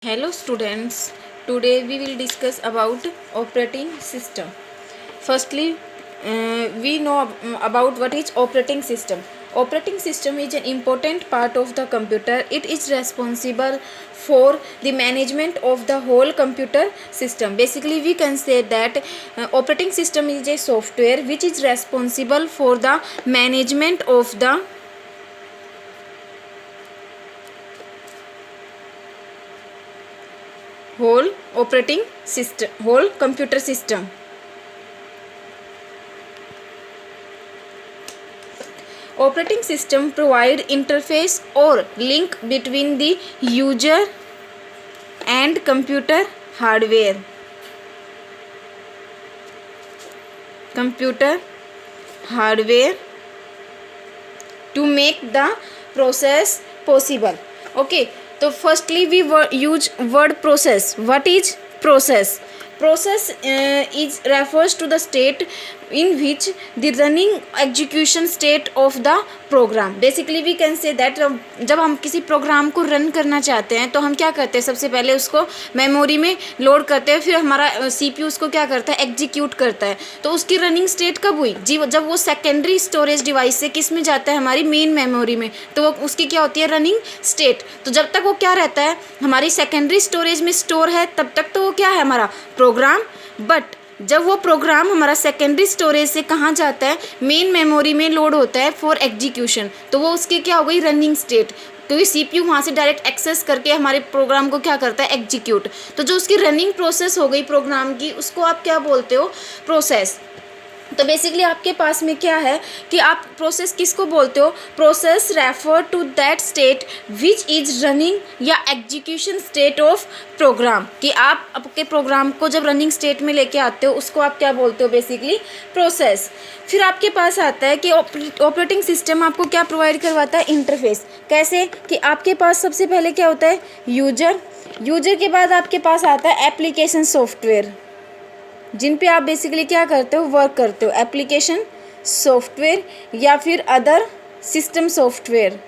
Hello students, today we will discuss about operating system. Firstly, we know about what is operating system. Operating system is an important part of the computer. It is responsible for the management of the whole computer system. Basically, we can say that operating system is a software which is responsible for the management of the whole operating system, whole computer system. Operating system provide interface or link between the user and computer hardware. Computer hardware to make the process possible. Okay, so firstly we use word process. What is process? Process is refers to the state in which the running execution state of the program. Basically we can say that जब हम किसी programme को run करना चाहते हैं तो हम क्या करते हैं, सबसे पहले उसको मेमोरी में लोड करते हैं, फिर हमारा सीपीयू उसको क्या करता है, एग्जीक्यूट करता है. तो उसकी रनिंग स्टेट कब हुई जी, जब वो सेकेंडरी स्टोरेज डिवाइस से किस में जाता है, हमारी मेन मेमोरी में, तो वो उसकी क्या होती है, रनिंग स्टेट. तो जब तक वो क्या रहता है, हमारी सेकेंडरी स्टोरेज में स्टोर है, तब तक तो वो क्या है, हमारा प्रोग्राम. बट जब वो प्रोग्राम हमारा सेकेंडरी स्टोरेज से कहाँ जाता है, मेन मेमोरी में लोड होता है फॉर एग्जीक्यूशन, तो वो उसकी क्या हो गई, रनिंग स्टेट. क्योंकि सीपीयू वहाँ से डायरेक्ट एक्सेस करके हमारे प्रोग्राम को क्या करता है, एग्जीक्यूट. तो जो उसकी रनिंग प्रोसेस हो गई प्रोग्राम की, उसको आप क्या बोलते हो, प्रोसेस. तो बेसिकली आपके पास में क्या है कि आप प्रोसेस किसको बोलते हो, process refer to that state which is running या एग्जीक्यूशन स्टेट ऑफ प्रोग्राम. कि आप आपके प्रोग्राम को जब रनिंग स्टेट में लेके आते हो उसको आप क्या बोलते हो, बेसिकली प्रोसेस. फिर आपके पास आता है कि ऑपरेटिंग सिस्टम आपको क्या प्रोवाइड करवाता है, इंटरफेस. कैसे कि आपके पास सबसे पहले क्या होता है, यूजर. यूजर के बाद आपके पास आता है एप्लीकेशन सॉफ्टवेयर, जिन पे आप बेसिकली क्या करते हो, वर्क करते हो. एप्लीकेशन सॉफ्टवेयर या फिर अदर सिस्टम सॉफ्टवेयर.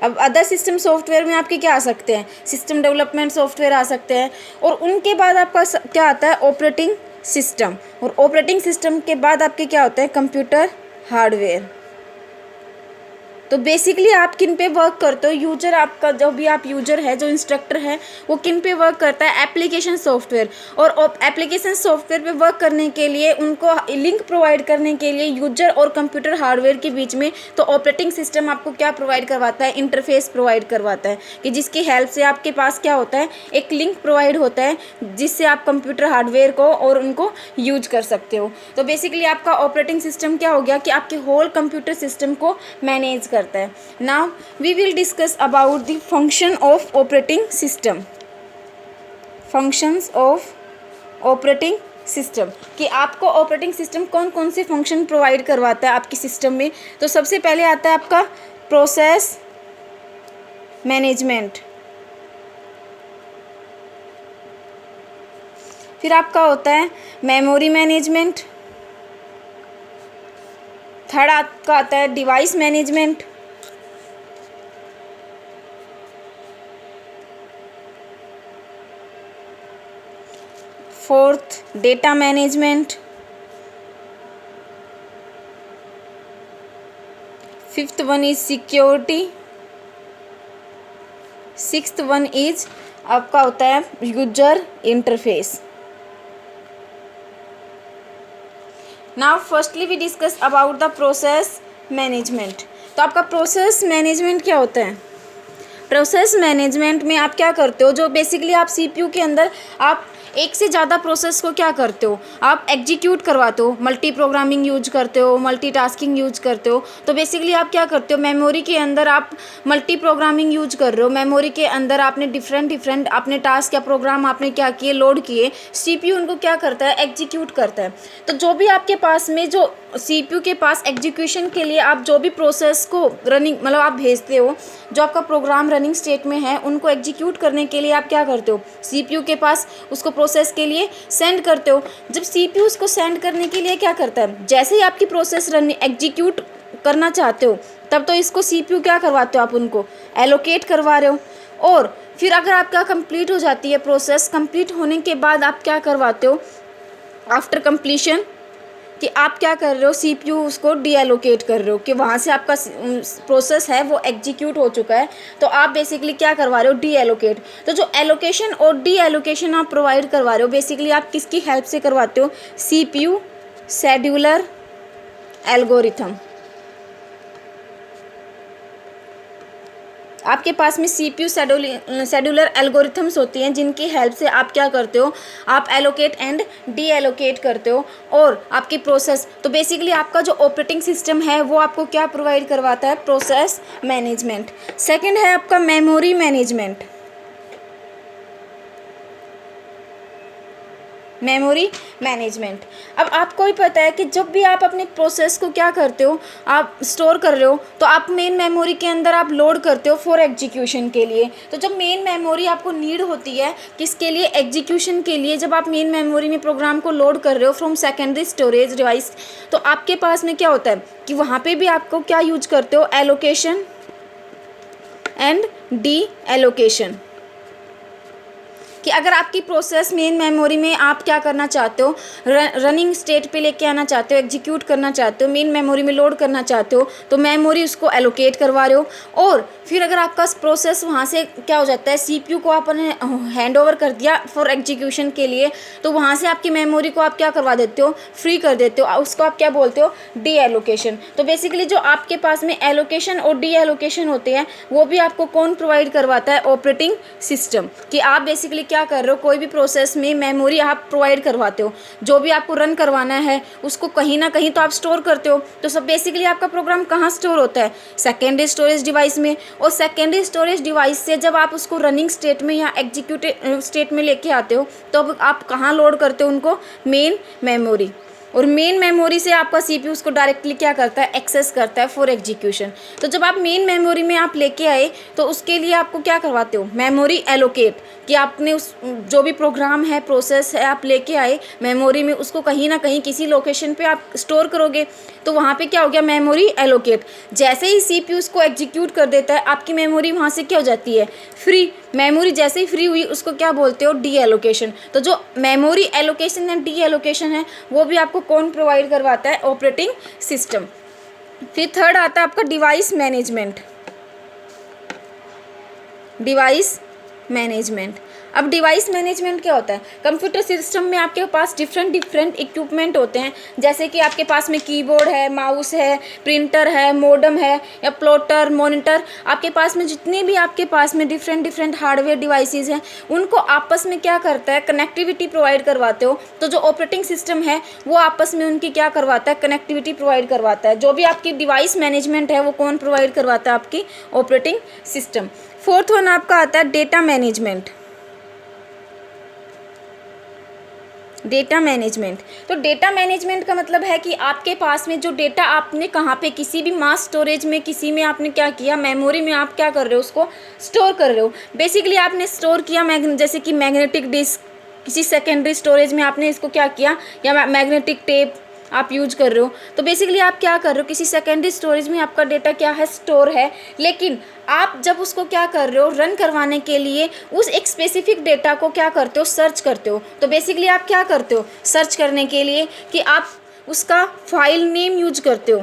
अब अदर सिस्टम सॉफ्टवेयर में आपके क्या आ सकते हैं, सिस्टम डेवलपमेंट सॉफ्टवेयर आ सकते हैं. और उनके बाद आपका क्या आता है, ऑपरेटिंग सिस्टम. और ऑपरेटिंग सिस्टम के बाद आपके क्या होता है, कंप्यूटर हार्डवेयर. तो बेसिकली आप किन पे वर्क करते हो, यूजर आपका जो भी आप यूजर है, जो इंस्ट्रक्टर है, वो किन पे वर्क करता है, एप्लीकेशन सॉफ्टवेयर. और एप्लीकेशन सॉफ्टवेयर पे वर्क करने के लिए उनको लिंक प्रोवाइड करने के लिए यूजर और कंप्यूटर हार्डवेयर के बीच में तो ऑपरेटिंग सिस्टम आपको क्या प्रोवाइड करवाता है, इंटरफेस प्रोवाइड करवाता है. कि जिसकी हेल्प से आपके पास क्या होता है, एक लिंक प्रोवाइड होता है जिससे आप कंप्यूटर हार्डवेयर को और उनको यूज कर सकते हो. तो बेसिकली आपका ऑपरेटिंग सिस्टम क्या हो गया कि आपके होल कंप्यूटर सिस्टम को मैनेज करता है. Now we will discuss about the function of operating system. Functions of operating system, कि आपको ऑपरेटिंग सिस्टम कौन कौन से फंक्शन प्रोवाइड करवाता है आपकी सिस्टम में. तो सबसे पहले आता है आपका प्रोसेस मैनेजमेंट. फिर आपका होता है मेमोरी मैनेजमेंट. थर्ड आपका आता है device management. Fourth data management. Fifth one is security. Sixth one is आपका होता है user interface. Now firstly we discuss about the process management. तो आपका प्रोसेस मैनेजमेंट क्या होता है, प्रोसेस मैनेजमेंट में आप क्या करते हो, जो बेसिकली आप सीपीयू के अंदर आप एक से ज़्यादा प्रोसेस को क्या करते हो, आप एग्जीक्यूट करवाते हो, मल्टी प्रोग्रामिंग यूज करते हो, मल्टीटास्किंग यूज करते हो. तो बेसिकली आप क्या करते हो, मेमोरी के अंदर आप मल्टी प्रोग्रामिंग यूज कर रहे हो, मेमोरी के अंदर आपने डिफरेंट आपने टास्क या प्रोग्राम आपने क्या किए, लोड किए, सीपीयू उनको क्या करता है, एग्जीक्यूट करता है. तो जो भी आपके पास में जो सीपीयू के पास एग्जीक्यूशन के लिए आप जो भी प्रोसेस को रनिंग मतलब आप भेजते हो, जो आपका प्रोग्राम रनिंग स्टेट में है, उनको एग्जीक्यूट करने के लिए आप क्या करते हो, सीपीयू के पास उसको प्रोसेस के लिए सेंड करते हो. जब सीपीयू उसको सेंड करने के लिए क्या करता है, जैसे ही आपकी प्रोसेस रनिंग एग्जीक्यूट करना चाहते हो, तब तो इसको सीपीयू क्या करवाते हो, आप उनको एलोकेट करवा रहे हो. और फिर अगर आपका कंप्लीट हो जाती है प्रोसेस, कंप्लीट होने के बाद आप क्या करवाते हो आफ्टर कंप्लीशन, कि आप क्या कर रहे हो, सीपीयू उसको डीएलोकेट कर रहे हो, कि वहाँ से आपका प्रोसेस है वो एग्जीक्यूट हो चुका है, तो आप बेसिकली क्या करवा रहे हो, डीएलोकेट। तो जो एलोकेशन और डीएलोकेशन आप प्रोवाइड करवा रहे हो, बेसिकली आप किसकी हेल्प से करवाते हो, सीपीयू शेड्यूलर एल्गोरिथम। आपके पास में सीपीयू शेड्यूलर एल्गोरिथम्स होती हैं, जिनकी हेल्प से आप क्या करते हो, आप एलोकेट एंड डी एलोकेट करते हो। और आपकी प्रोसेस, तो बेसिकली आपका जो ऑपरेटिंग सिस्टम है वो आपको क्या प्रोवाइड करवाता है, प्रोसेस मैनेजमेंट। सेकंड है आपका मेमोरी मैनेजमेंट। मेमोरी मैनेजमेंट, अब आपको भी पता है कि जब भी आप अपने प्रोसेस को क्या करते हो, आप स्टोर कर रहे हो, तो आप मेन मेमोरी के अंदर आप लोड करते हो फॉर एग्जीक्यूशन के लिए। तो जब मेन मेमोरी आपको नीड होती है किसके लिए, एग्जीक्यूशन के लिए, जब आप मेन मेमोरी में प्रोग्राम को लोड कर रहे हो फ्रॉम सेकेंडरी स्टोरेज डिवाइस, तो आपके पास में क्या होता है कि वहाँ पर भी आपको क्या यूज करते हो, एलोकेशन एंड डी एलोकेशन। कि अगर आपकी प्रोसेस मेन मेमोरी में आप क्या करना चाहते हो, रनिंग स्टेट पे लेके आना चाहते हो, एग्जीक्यूट करना चाहते हो, मेन मेमोरी में लोड करना चाहते हो, तो मेमोरी उसको एलोकेट करवा रहे हो। और फिर अगर आपका प्रोसेस वहाँ से क्या हो जाता है, सीपीयू को आपने हैंड ओवर कर दिया फॉर एग्जीक्यूशन के लिए, तो वहाँ से आपकी मेमोरी को आप क्या करवा देते हो, फ्री कर देते हो, उसको आप क्या बोलते हो, डी एलोकेशन। तो बेसिकली जो आपके पास में एलोकेशन और डी एलोकेशन होते हैं वो भी आपको कौन प्रोवाइड करवाता है, ऑपरेटिंग सिस्टम। कि आप बेसिकली क्या कर रहे हो, कोई भी प्रोसेस में मेमोरी आप प्रोवाइड करवाते हो, जो भी आपको रन करवाना है उसको कहीं ना कहीं तो आप स्टोर करते हो। तो सब बेसिकली आपका प्रोग्राम कहाँ स्टोर होता है, सेकेंडरी स्टोरेज डिवाइस में। और सेकेंडरी स्टोरेज डिवाइस से जब आप उसको रनिंग स्टेट में या एग्जीक्यूटिव स्टेट में लेके आते हो, तो अब आप कहाँ लोड करते हो उनको, मेन मेमोरी। और मेन मेमोरी से आपका सीपीयू उसको डायरेक्टली क्या करता है, एक्सेस करता है फॉर एग्जीक्यूशन। तो जब आप मेन मेमोरी में आप लेके आए, तो उसके लिए आपको क्या करवाते हो, मेमोरी एलोकेट। कि आपने उस जो भी प्रोग्राम है, प्रोसेस है, आप लेके आए मेमोरी में, उसको कहीं ना कहीं किसी लोकेशन पे आप स्टोर करोगे, तो वहाँ पे क्या हो गया, मेमोरी एलोकेट। जैसे ही सीपीयू उसको एग्जीक्यूट कर देता है, आपकी मेमोरी वहाँ से क्या हो जाती है, फ्री। मेमोरी जैसे ही फ्री हुई उसको क्या बोलते हो, डी एलोकेशन। तो जो memory allocation and D allocation है वो भी आपको कौन प्रोवाइड करवाता है, ऑपरेटिंग सिस्टम। फिर थर्ड आता है आपका डिवाइस मैनेजमेंट। डिवाइस मैनेजमेंट, अब डिवाइस मैनेजमेंट क्या होता है, कंप्यूटर सिस्टम में आपके पास डिफरेंट इक्विपमेंट होते हैं, जैसे कि आपके पास में कीबोर्ड है, माउस है, प्रिंटर है, मोडम है, या प्लॉटर, मॉनिटर। आपके पास में जितने भी आपके पास में डिफरेंट हार्डवेयर डिवाइसेस हैं, उनको आपस में क्या करता है, कनेक्टिविटी प्रोवाइड करवाते हो। तो जो ऑपरेटिंग सिस्टम है वो आपस में उनकी क्या करवाता है, कनेक्टिविटी प्रोवाइड करवाता है। जो भी आपकी डिवाइस मैनेजमेंट है वो कौन प्रोवाइड करवाता है, आपकी ऑपरेटिंग सिस्टम। फोर्थ वन आपका आता है डेटा मैनेजमेंट। डेटा मैनेजमेंट, तो डेटा मैनेजमेंट का मतलब है कि आपके पास में जो डेटा आपने कहाँ पे, किसी भी मास स्टोरेज में, किसी में आपने क्या किया, मेमोरी में आप क्या कर रहे हो, उसको स्टोर कर रहे हो। बेसिकली आपने स्टोर किया जैसे कि मैग्नेटिक डिस्क, किसी सेकेंडरी स्टोरेज में आपने इसको क्या किया, या मैग्नेटिक टेप आप यूज कर रहे हो। तो बेसिकली आप क्या कर रहे हो, किसी सेकेंडरी स्टोरेज में आपका डेटा क्या है, स्टोर है। लेकिन आप जब उसको क्या कर रहे हो, रन करवाने के लिए उस एक स्पेसिफिक डेटा को क्या करते हो, सर्च करते हो। तो बेसिकली आप क्या करते हो, सर्च करने के लिए कि आप उसका फाइल नेम यूज करते हो,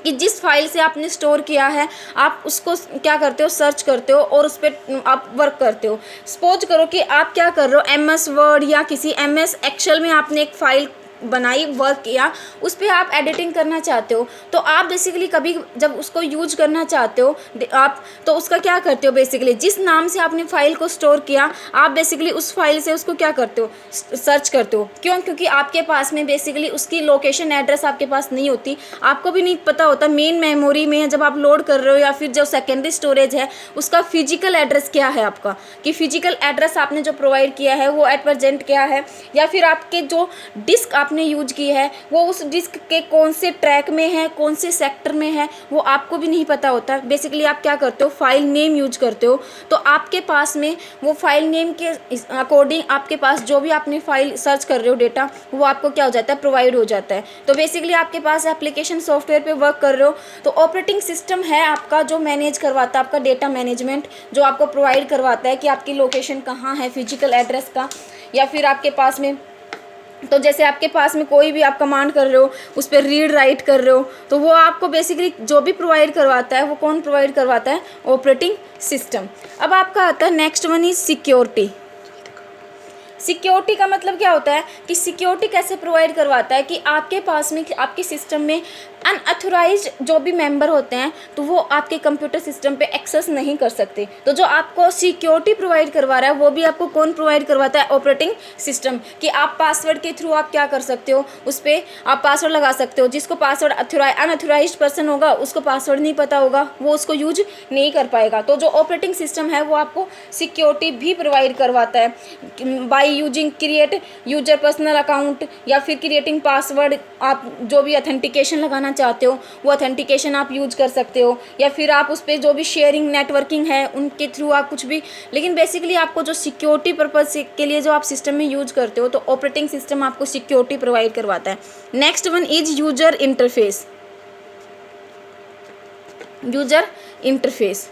कि जिस फाइल से आपने स्टोर किया है आप उसको क्या करते हो, सर्च करते हो और उस पर आप वर्क करते हो। सपोज करो कि आप क्या कर रहे हो, MS वर्ड या किसी MS एक्सेल में आपने एक फाइल बनाई, वर्क किया, उस पर आप एडिटिंग करना चाहते हो। तो आप बेसिकली कभी जब उसको यूज करना चाहते हो आप, तो उसका क्या करते हो, बेसिकली जिस नाम से आपने फाइल को स्टोर किया, आप बेसिकली उस फाइल से उसको क्या करते हो, सर्च करते हो। क्यों, क्योंकि आपके पास में बेसिकली उसकी लोकेशन एड्रेस आपके पास नहीं होती, आपको भी नहीं पता होता मेन मेमोरी में जब आप लोड कर रहे हो, या फिर जो सेकेंडरी स्टोरेज है उसका फिजिकल एड्रेस क्या है आपका, कि फिजिकल एड्रेस आपने जो प्रोवाइड किया है वो एट प्रेजेंट क्या है, या फिर आपके जो डिस्क आपने यूज की है वो उस डिस्क के कौन से ट्रैक में है, कौन से सेक्टर में है, वो आपको भी नहीं पता होता। बेसिकली आप क्या करते हो, फाइल नेम यूज करते हो। तो आपके पास में वो फाइल नेम के अकॉर्डिंग आपके पास जो भी आपने फाइल सर्च कर रहे हो डेटा, वो आपको क्या हो जाता है, प्रोवाइड हो जाता है। तो बेसिकली आपके पास एप्लीकेशन सॉफ्टवेयर पे वर्क कर रहे हो तो ऑपरेटिंग सिस्टम है आपका जो मैनेज करवाता है आपका डेटा मैनेजमेंट, जो आपको प्रोवाइड करवाता है कि आपकी लोकेशन कहाँ है, फिजिकल एड्रेस का, या फिर आपके पास में, तो जैसे आपके पास में कोई भी आप कमांड कर रहे हो, उस पर रीड राइट कर रहे हो, तो वो आपको बेसिकली जो भी प्रोवाइड करवाता है वो कौन प्रोवाइड करवाता है, ऑपरेटिंग सिस्टम। अब आपका आता है next one is security. Security का मतलब क्या होता है कि सिक्योरिटी कैसे प्रोवाइड करवाता है कि आपके पास में, आपके सिस्टम में अनऑथोराइज्ड जो भी मेंबर होते हैं तो वो आपके कंप्यूटर सिस्टम पे एक्सेस नहीं कर सकते। तो जो आपको सिक्योरिटी प्रोवाइड करवा रहा है वो भी आपको कौन प्रोवाइड करवाता है, ऑपरेटिंग सिस्टम। कि आप पासवर्ड के थ्रू आप क्या कर सकते हो, उस पर आप पासवर्ड लगा सकते हो। जिसको पासवर्ड अनऑथोराइज्ड पर्सन होगा, उसको पासवर्ड नहीं पता होगा, वो उसको यूज नहीं कर पाएगा। तो जो ऑपरेटिंग सिस्टम है वो आपको सिक्योरिटी भी प्रोवाइड करवाता है by using create user personal account, या फिर क्रिएटिंग पासवर्ड। आप जो भी ऑथेंटिकेशन लगाना चाहते हो वो ऑथेंटिकेशन आप यूज कर सकते हो, या फिर आप उस पर जो भी शेयरिंग नेटवर्किंग है उनके थ्रू आप कुछ भी। लेकिन बेसिकली आपको जो सिक्योरिटी पर्पज के लिए जो आप सिस्टम में यूज करते हो तो ऑपरेटिंग सिस्टम आपको सिक्योरिटी प्रोवाइड करवाता है। Next one is user interface. User interface,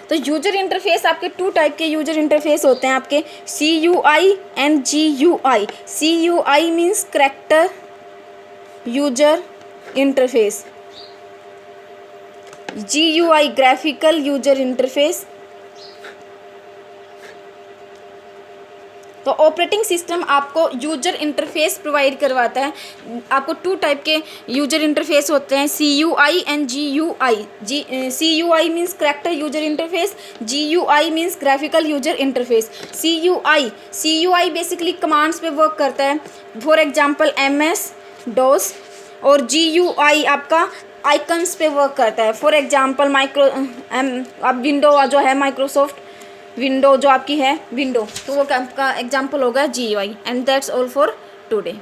तो यूजर इंटरफेस आपके टू टाइप के यूजर इंटरफेस होते हैं आपके, CUI and GUI। CUI means character user interface, GUI graphical user interface. तो ऑपरेटिंग सिस्टम आपको यूजर इंटरफेस प्रोवाइड करवाता है। आपको टू टाइप के यूजर इंटरफेस होते हैं, CUI and GUI। CUI means character user interface, GUI means graphical user interface. CUI basically commands पे work करता है, फॉर एग्जांपल MS DOS। और GUI आपका आइकन्स पे वर्क करता है, फॉर एग्जांपल अब विंडो जो है माइक्रोसॉफ्ट विंडो जो आपकी है विंडो, तो वो आपका एग्जांपल होगा GUI। And that's all for today.